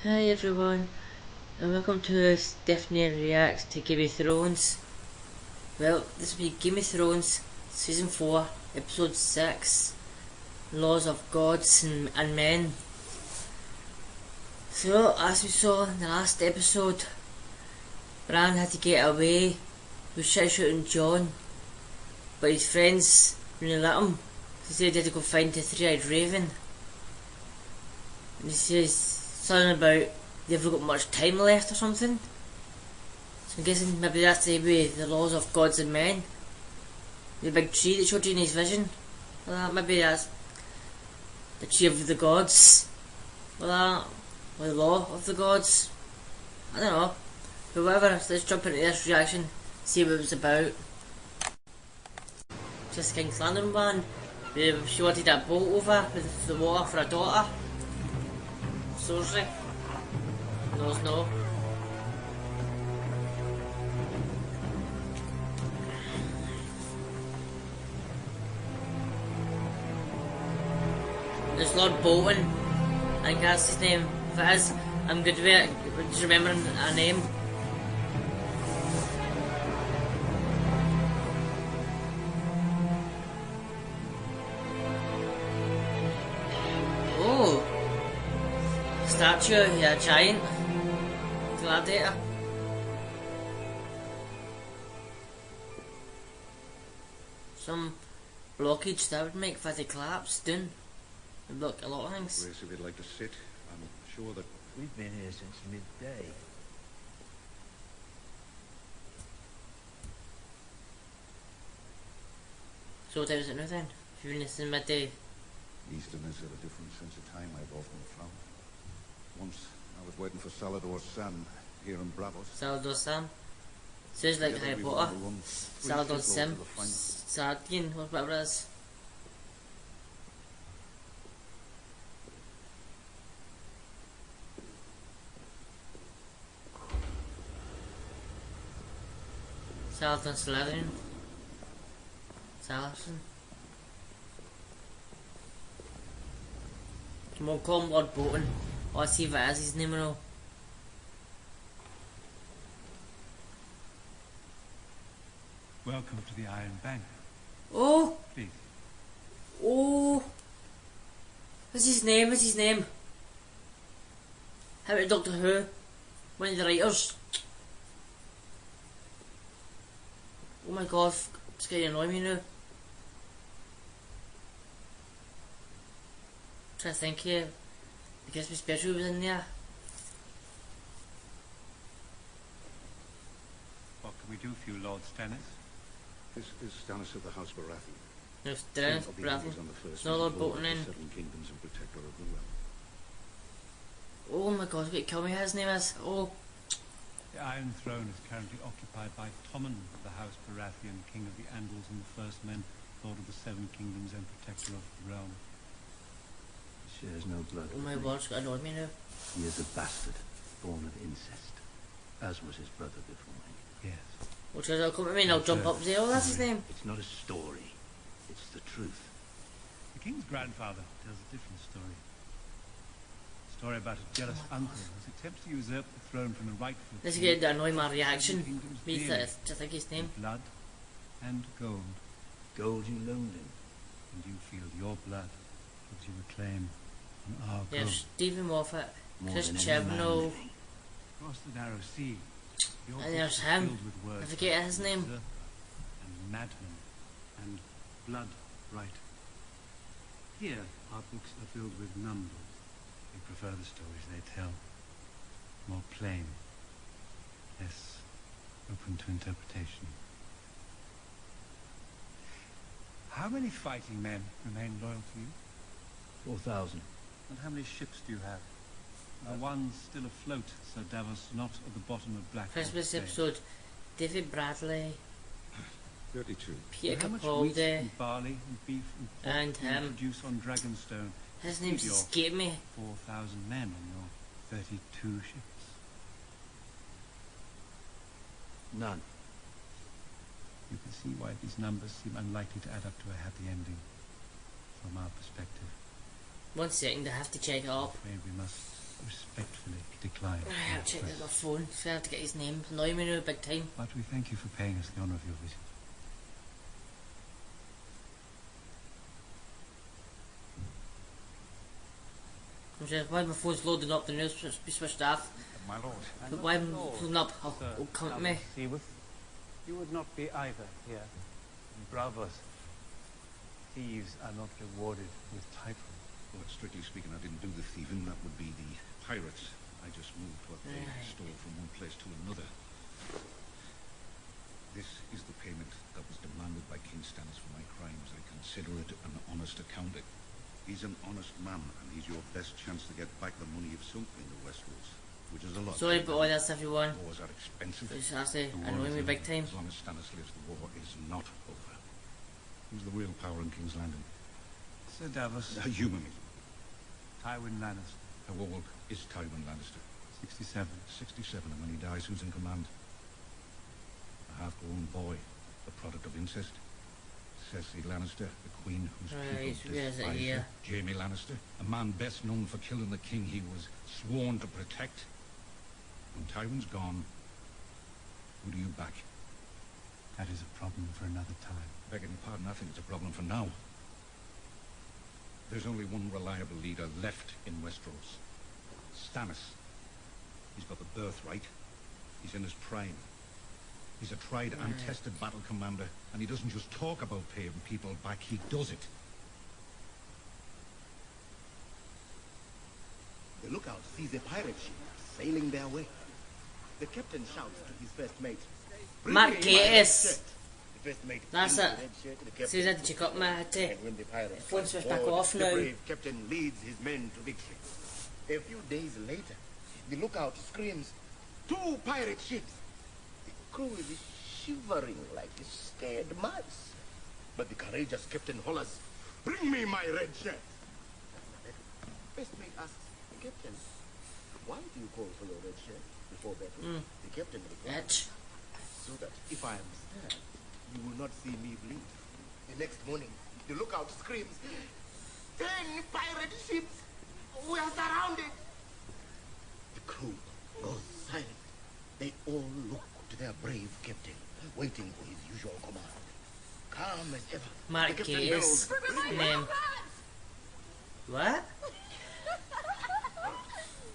Hi everyone, and welcome to Stephanie Reacts to Game of Thrones. Well, this will be Game of Thrones Season 4, Episode 6, Laws of Gods and Men. So, as we saw in the last episode, Bran had to get away with shit-shooting Jon, but his friends wouldn't let him. He said he had to go find the three-eyed raven. And he says something about they've got much time left or something. So I'm guessing maybe that's to do with the laws of gods and men. The big tree that showed you in his vision. Maybe that's the tree of the gods. Or the law of the gods. I don't know. But whatever, let's jump into this reaction, see what it was about. Just King's Landing man. She wanted that boat over with the water for her daughter. Sorcery. Knows no. There's Lord Bolton. I think that's his name. If it is, I'm good with it. Just remembering a name. Oh! Statue of a giant gladiator. Some blockage that would make for the collapse down. Would block a lot of things. Grace, if you'd like to sit, I'm sure that We've been here since midday. So what time is it now then? If you're in this in midday. Easterners have a different sense of time I've often found. Once I was waiting for Salador's son here in Bravos. Salador Sam. Sounds like Together Harry we were Potter. on the run, Salador briefly Sim. to the flank. Sardian, or whatever it is. Saladin Slytherin. Saladin. Come on, call him Lord Bolton. Oh, I see if it is his name or no. Welcome to the Iron Bank. Oh! Please. Oh! What's his name? What's his name? How about Doctor Who? One of the writers. Oh my god, it's getting annoying me now. Trying to think here. The Christmas special was in there. What can we do for you, Lord Stannis? This is Stannis of the House Baratheon. No, King Stannis, of the Baratheon. Eagles on the first No, Lord Lord Bolton of in. the Seven Kingdoms and Protector of the Realm. Oh my god, wait, kill me, his name is. Oh, The Iron Throne is currently occupied by Tommen of the House Baratheon, King of the Andals and the First Men, Lord of the Seven Kingdoms and Protector of the Realm. He shares no blood. oh my with me. god, it's got annoyed me now. He is a bastard, born of incest, as was his brother before me. Yes. Which is, I'll come to me and I'll jump up and say, oh, that's his name. It's not a story, it's the truth. The King's grandfather tells a different story. A story about a jealous uncle who attempts to usurp the throne from the rightful This is king. getting to annoy my Seven reaction. kingdoms Me, dearly, to think his name. in blood and gold. Gold you loaned him. And you feel your blood gives you a claim on our Yeah, gold. Stephen Moffat, More Chris than any man Chibnall, living. Across the narrow sea, your and there's books are him. filled with words I forget like his name. usurper and madman and blood right. Here, our books are filled with numbers. We prefer the stories they tell. More plain, less open to interpretation. How many fighting men remain loyal to you? 4,000. And how many ships do you have? Are the ones still afloat, Sir Davos, not at the bottom of Black Christmas episode, David Bradley, 32. Peter How much wheat Capaldi, and barley and beef and pork and do you him. produce on Dragonstone? His to name's feed your escaped me. 4,000 men on your 32 ships. None. You can see why these numbers seem unlikely to add up to a happy ending from our perspective. 1 second, I have to check it up. I'm afraid we must respectfully decline. I have to check my phone, so I have to get his name. Annoy me now big time. But we thank you for paying us the honour of your visit. I'm just, why my phone's loading up, the news must be switched off. My lord. But why am I loading up? Oh, come at me. You would not be either here. Bravos. Thieves are not rewarded with titles. Well, strictly speaking, I didn't do the thieving. That would be the pirates. I just moved what they stole from one place to another. This is the payment that was demanded by King Stannis for my crimes. I consider it an honest accounting. He's an honest man, and he's your best chance to get back the money you've sunk in the Westeros, which is a lot. Sorry about all that stuff, everyone. Wars are expensive. Just have to annoy me big time. As long as Stannis lives, the war is not over. Who's the real power in King's Landing? Sir Davos. Human. Tywin Lannister. How old is Tywin Lannister? 67. 67, and when he dies, who's in command? A half-grown boy, the product of incest. Cersei Lannister, the queen whose people despise her. Jaime Lannister, a man best known for killing the king he was sworn to protect. When Tywin's gone, who do you back? That is a problem for another time. Begging your pardon, I think it's a problem for now. There's only one reliable leader left in Westeros. Stannis. He's got the birthright. He's in his prime. He's a tried and tested battle commander, and he doesn't just talk about paying people back, he does it. The lookout sees a pirate ship sailing their way. The captain shouts to his first mate, "Bring me my red Marquez. shirt." The first mate That's brings it. the red shirt to the captain. See, I had to check up my head too. And when the pirates Phone switched back board, off the now. brave captain leads his men to victory. A few days later, the lookout screams, "Two pirate ships!" The crew is shivering like scared mice. But the courageous captain hollers, "Bring me my red shirt!" First mate asks, "Captain, why do you call for your red shirt before battle?" The captain replies, "So that if I am stabbed, you will not see me bleed." The next morning, the lookout screams, "10 pirate ships! We are surrounded!" The crew goes silent. They all look to their brave captain, waiting for his usual command. Calm as ever, the captain Marquez. bellows, Name. What?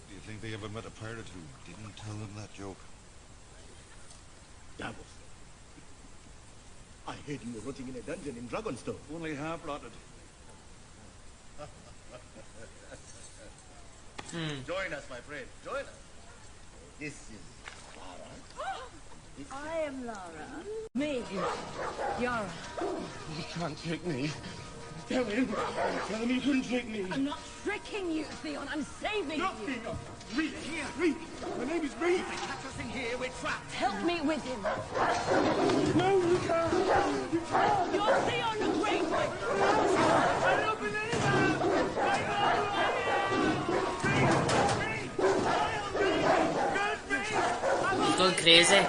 Do you think they ever met a pirate who didn't tell them that joke? "Davos, I heard you were rotting in a dungeon in Dragonstone." Only half rotted. Join us, my friend. Join us. This is Clara. I am Lara. Me, Yara. You can't trick me. Tell him you couldn't trick me. I'm not tricking you, Theon. I'm saving you. Theon. Reed, here. Reed. My name is Reed. If they catch us in here, we're trapped. Help me with him. No, you can't. You can't. You're Theon the Great. I don't believe him. I know. He's going crazy.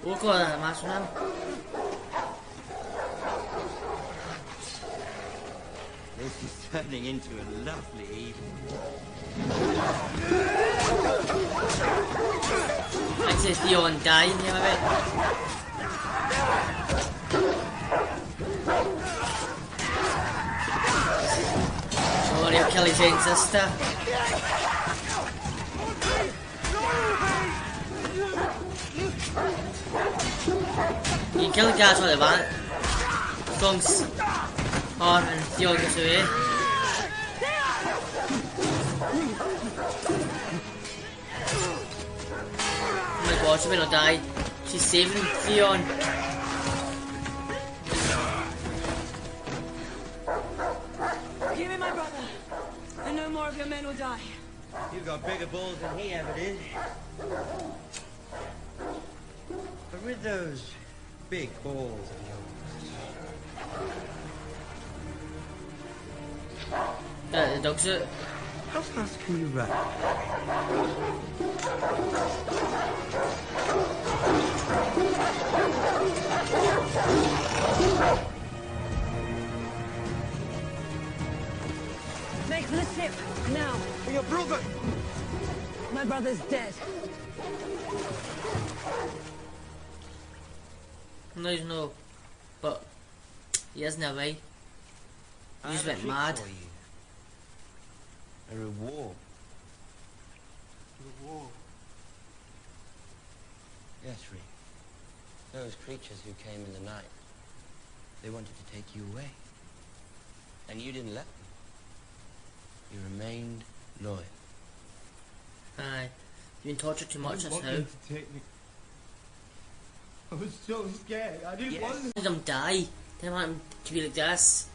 Look at that match on him. This is turning into a lovely evening. I'd say Theon dying here a bit. Oh, he'll kill his own sister. You can kill the guys while they want. Skunks. Oh, and Theon gets away. Oh my god, she may not die. She's saving Theon. Give me my brother, and no more of your men will die. You've got bigger balls than he ever did. But with those big balls of yours, The dog suit. how fast can you run? To the ship, now! Your brother! My brother's dead. No, he's no. But he isn't away. He just went mad. A reward. Reward? Yes, Rick. Those creatures who came in the night, they wanted to take you away. And you didn't let them. You remained loyal. Aye. You've been tortured too much just now. To take me. I was so scared. I didn't want them. I wanted him to die. Didn't want him to be like this.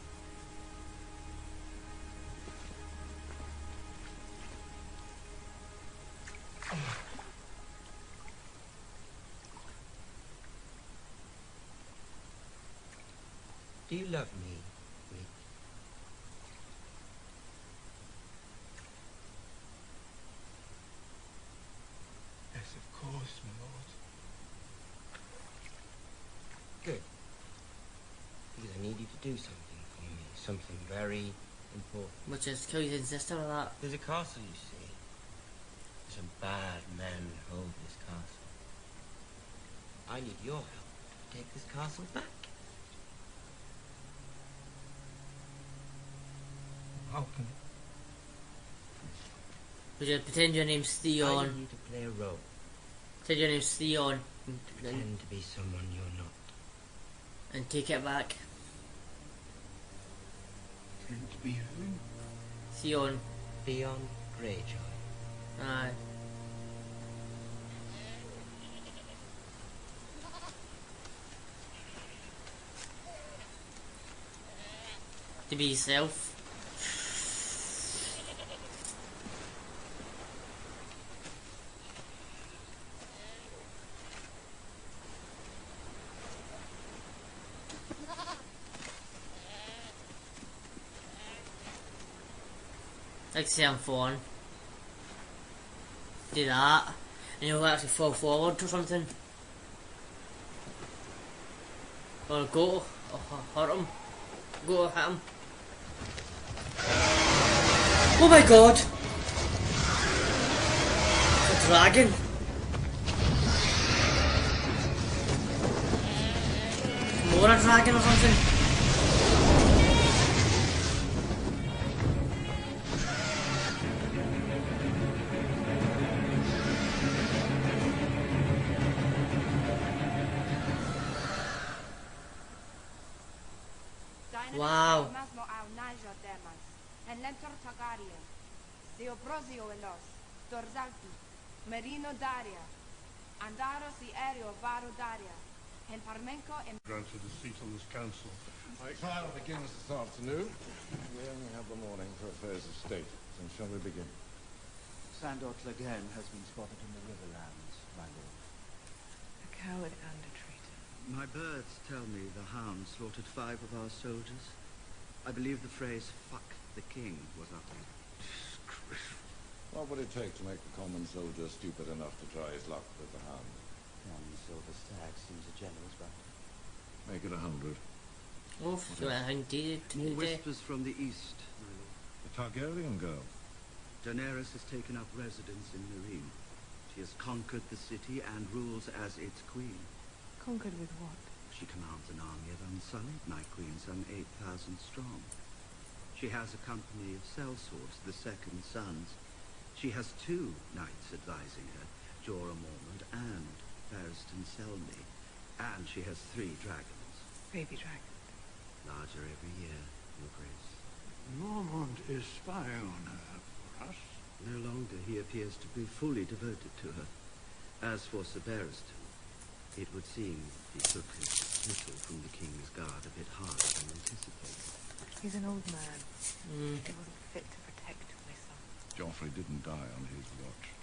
Do you love me, Rick? Yes, of course, my lord. Good. Because I need you to do something for me. Something very important. Which is kill his sister or that. There's a castle, you see. There's a bad man who holds this castle. I need your help to take this castle back. How can Would you pretend your name's I Theon? need you to play a role. Pretend your name's Theon. Pretend to be someone you're not. And take it back. pretend to be who? Theon. Theon Greyjoy. Aye. To be yourself. Like say I'm falling. Do that. And you'll actually fall forward or something. Or go. Or hurt him. Go hit him. Oh my god! It's a dragon! More a dragon or something? Wow. Granted a seat on this council. Our trial begins this afternoon. We only have the morning for affairs of state. So shall we begin? Sandor Clegane has been spotted in the Riverlands, my lord. A coward and a traitor. My birds tell me the hound slaughtered 5 of our soldiers. I believe the phrase, "fuck the king," was uttered. What would it take to make the common soldier stupid enough to try his luck with the hound? 1 silver stag seems a generous bounty. Make it 100. Oof, you went hunted More today. whispers from the east, my lord. The Targaryen girl. Daenerys has taken up residence in Meereen. She has conquered the city and rules as its queen. Conquered with what? She commands an army of unsullied Night Queen, some 8,000 strong. She has a company of sellswords, the Second Sons. She has 2 knights advising her, Jorah Mormont and Barristan Selmy. And she has 3 dragons. Baby dragon. Larger every year, Your Grace. Mormont is spying on her for us. No longer he appears to be fully devoted to her. As for Sir Barristan, it would seem he took his dismissal from the King's Guard a bit harder than anticipated. He's an old man. He wasn't fit to protect my son. Joffrey didn't die on his watch.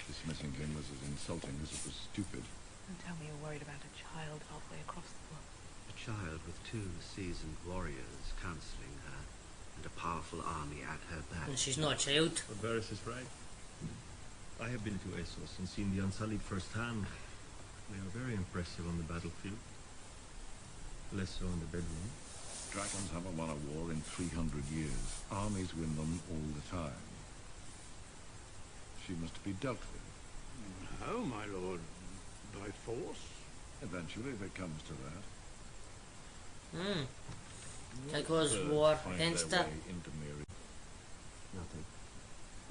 Dismissing him was as insulting as it was stupid. Don't tell me you're worried about a child halfway across the world. A child with 2 seasoned warriors counseling her, and a powerful army at her back. And she's not a child. But Varys is right. I have been to Essos and seen the Unsullied firsthand. They are very impressive on the battlefield. Less so in the bedroom. Dragons haven't won a war in 300 years. Armies win them all the time. She must be dealt with. No, my lord. By force? Eventually, if it comes to that. That goes war against their it. way into Mary. Nothing.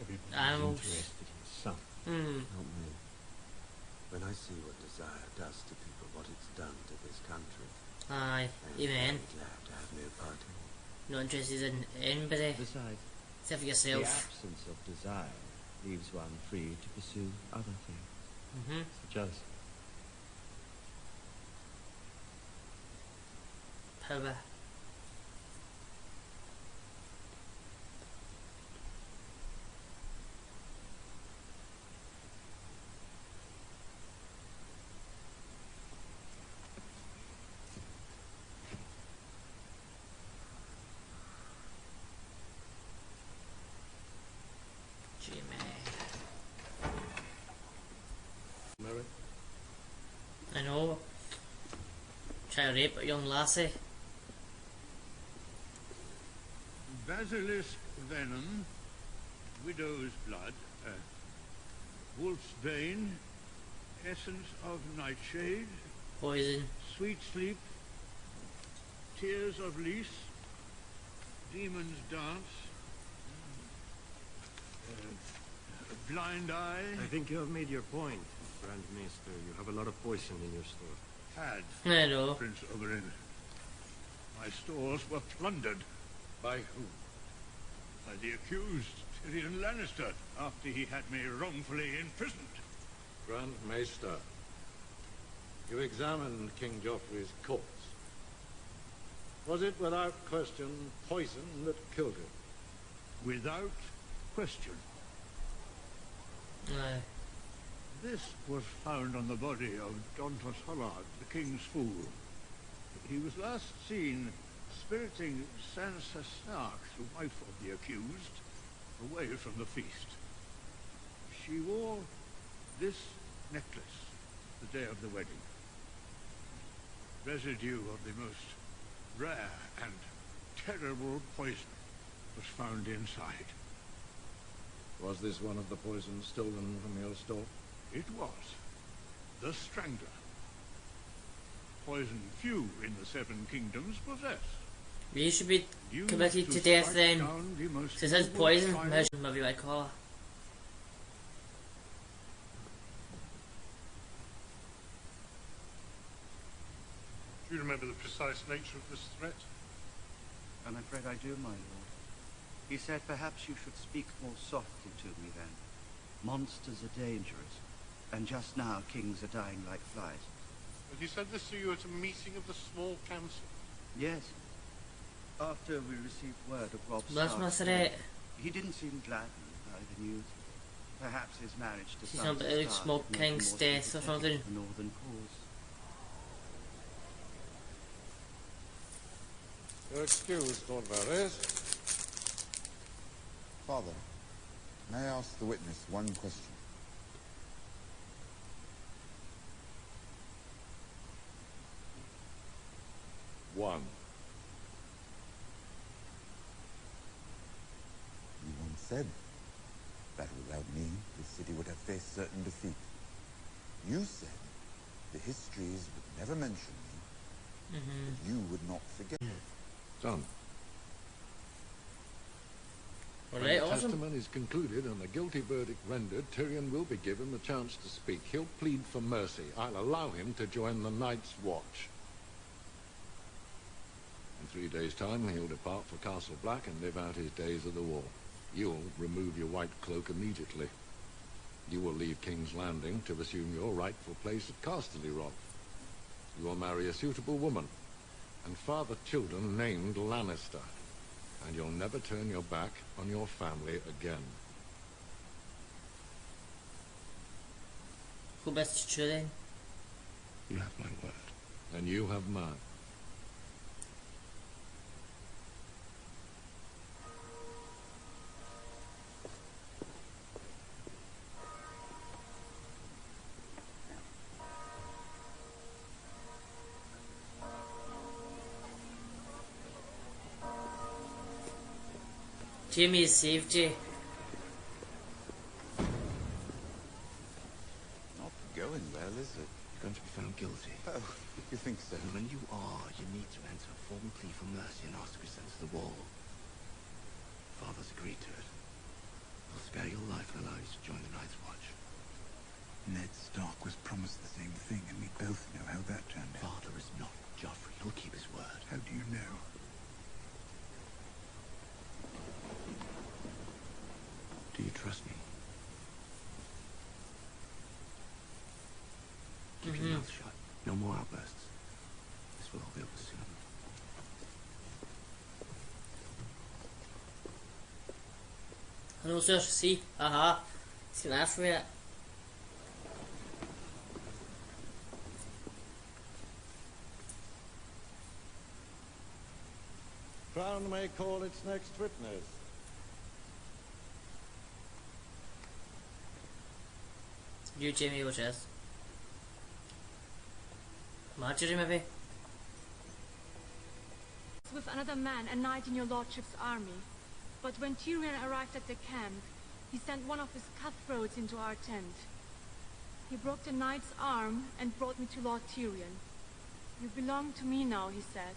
Everybody's Animals. interested in something, not me. When I see what desire does to people, what it's done to this country, Aye, I'm amen. very glad to have no part in it. Not interested in anybody, Besides, except for the yourself. absence of desire leaves one free to pursue other things. Such as Power. Mary. I know. Try to rape a young lassie. Basilisk venom, widow's blood, wolf's bane, essence of nightshade, Poison. sweet sleep, tears of lease, demon's dance, blind eye. I think you have made your point, Grand Maester. You have a lot of poison in your store. Had, I know. Prince Oberyn. My stores were plundered. By who? By the accused, Tyrion Lannister, after he had me wrongfully imprisoned. Grand Maester. You examined King Joffrey's corpse. Was it without question poison that killed him? Without question. Aye. This was found on the body of Dontos Hollard, the king's fool. He was last seen spiriting Sansa Stark, the wife of the accused, away from the feast. She wore this necklace the day of the wedding. Residue of the most rare and terrible poison was found inside. Was this one of the poisons stolen from your store? It was. The Strangler. Poison few in the Seven Kingdoms possess. You should be Used committed to strike death then. down the most Since it's noble poison, tribe- imagine maybe I call her. Do you remember the precise nature of this threat? I'm afraid I do, my lord. He said perhaps you should speak more softly to me then. Monsters are dangerous, and just now kings are dying like flies. But he said this to you at a meeting of the small council. Yes. After we received word of Robb That's my Stark's threat. death, he didn't seem gladdened by the news. Perhaps his marriage to She's Sansa not like Stark Smoke had made him King's more death or sympathetic something. to the northern cause. You're excused, Lord Varys. Father, may I ask the witness one question? One. You once said that without me, the city would have faced certain defeat. You said the histories would never mention me, but you would not forget. Son. Well, When right, the awesome. testament is concluded and the guilty verdict rendered, Tyrion will be given the chance to speak. He'll plead for mercy. I'll allow him to join the Night's Watch. In 3 days' time, he'll depart for Castle Black and live out his days of the war. You'll remove your white cloak immediately. You will leave King's Landing to assume your rightful place at Casterly-Rock. You will marry a suitable woman and father children named Lannister. And you'll never turn your back on your family again. Who best to then? You have my word. And you have mine. Jamie has saved you. Not going well, is it? You're going to be found guilty. Oh, you think so? And when you are, you need to enter a formal plea for mercy and ask to be sent to the wall. Father's agreed to it. He'll spare your life and allow you to join the Night's Watch. Ned Stark was promised the same thing, and we both know how that turned out. Father is not Joffrey. He'll keep his word. How do you know? Do you trust me? Keep your mouth shut. No more outbursts. This will all be over soon. Hello, sir. See? Aha. He's gonna ask me it. Crown may call its next witness. You, Jamie, which is? Marjorie, maybe? With another man, a knight in your lordship's army. But when Tyrion arrived at the camp, he sent one of his cutthroats into our tent. He broke the knight's arm and brought me to Lord Tyrion. You belong to me now, he said.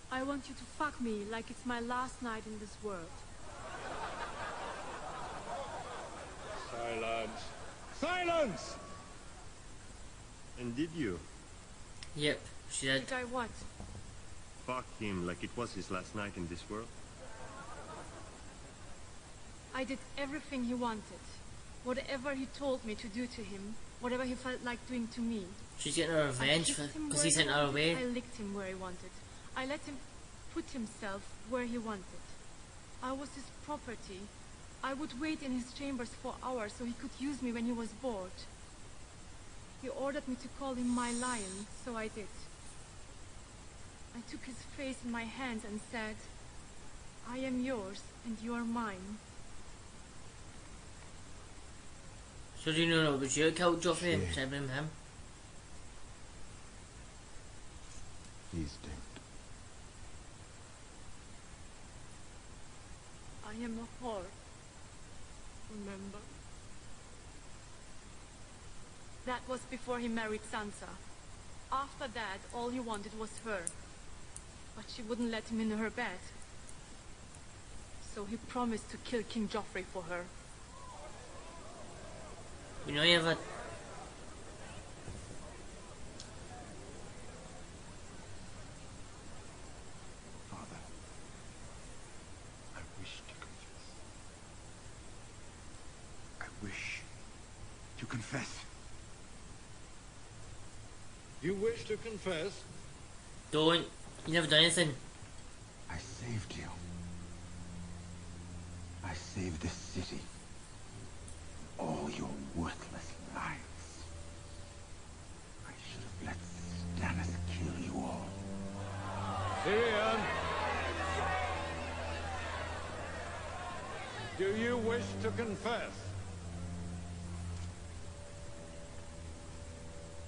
I want you to fuck me like it's my last night in this world. Silence! Silence! And did you? Yep, she did. Did I what? Fuck him like it was his last night in this world? I did everything he wanted. Whatever he told me to do to him, whatever he felt like doing to me. She's getting her revenge because he sent her away. I licked him where he wanted. I let him put himself where he wanted. I was his property. I would wait in his chambers for hours so he could use me when he was bored. He ordered me to call him my lion, so I did. I took his face in my hands and said, I am yours and you are mine. So do you know it was you that killed Joffrey and sent him? He's dead. I am a whore. Remember? That was before he married Sansa. After that, all he wanted was her. But she wouldn't let him in her bed. So he promised to kill King Joffrey for her. You know you have a... Father, I wish to confess. I wish to confess. You wish to confess? Don't. You never done anything. I saved you. I saved this city. All your worthless lives. I should have let Stannis kill you all. Tyrion! Do you wish to confess?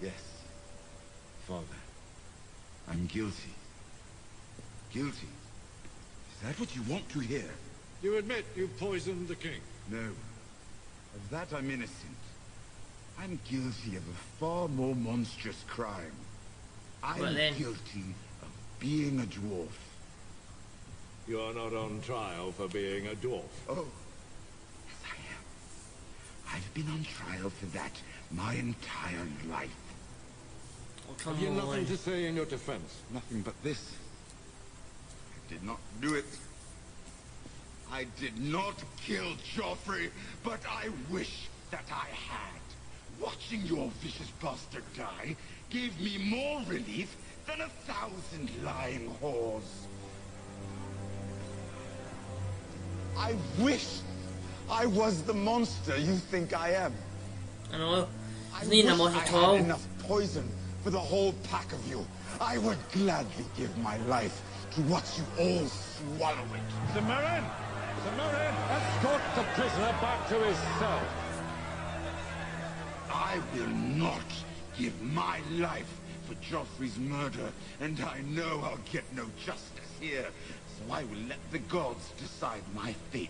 Yes, Father. I'm guilty. Guilty? Is that what you want to hear? You admit you poisoned the king? No. Of that I'm innocent. I'm guilty of a far more monstrous crime. I'm guilty of being a dwarf. You are not on trial for being a dwarf. Oh, yes I am. I've been on trial for that my entire life. Oh, have you nothing to say in your defense? Nothing but this. I did not do it. I did not kill Joffrey, but I wish that I had. Watching your vicious bastard die gave me more relief than 1,000 lying whores. I wish I was the monster you think I am. I know. I Need wish a more I tall. had enough poison for the whole pack of you. I would gladly give my life to watch you all swallow it. Sir Meryn! Sir Meryn, escort the prisoner back to his cell. I will not give my life for Joffrey's murder, and I know I'll get no justice here. so I will let the gods decide my fate.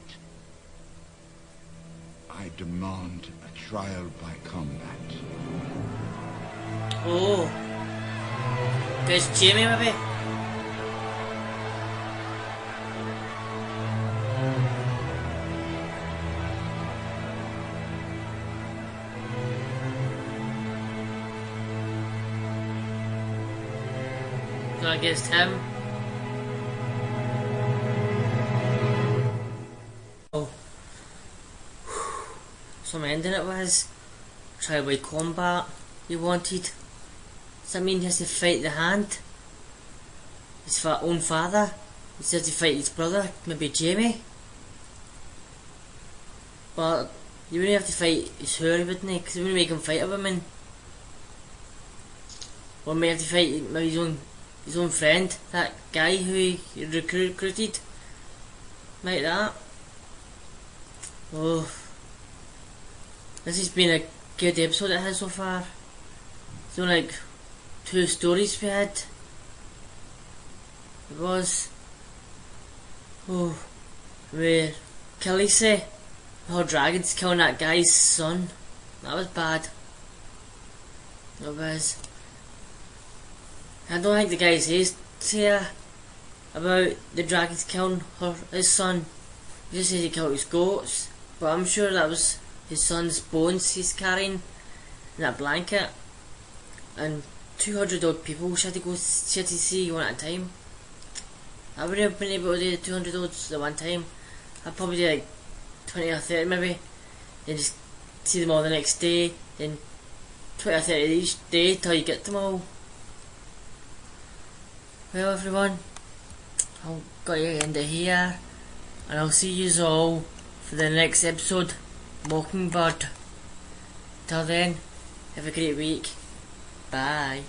I demand a trial by combat. Oh. There's Jamie, maybe? So against him. Oh. Some ending it was. Trial by combat he wanted. Does that mean he has to fight the hand? His own father? He has to fight his brother, maybe Jamie? But you wouldn't have to fight his her, wouldn't he? Because he wouldn't make him fight a woman. Or may have to fight maybe his own friend, that guy who he recruited. Like that. Oh. This has been a good episode it has so far. It's only like 2 stories we had. It was. Oh. Where Khaleesi, how dragons killing that guy's son. That was bad. It was. I don't think the guy says here about the dragons killing his son. He just says he killed his goats. But I'm sure that was his son's bones he's carrying in that blanket. And 200 odd people she had to see one at a time. I wouldn't have been able to do the 200 odds at one time. I'd probably do like 20 or 30 maybe. Then just see them all the next day. Then 20 or 30 each day till you get them all. Well everyone, I'll got to end it here. And I'll see you all for the next episode, Mockingbird. Till then, have a great week. Bye.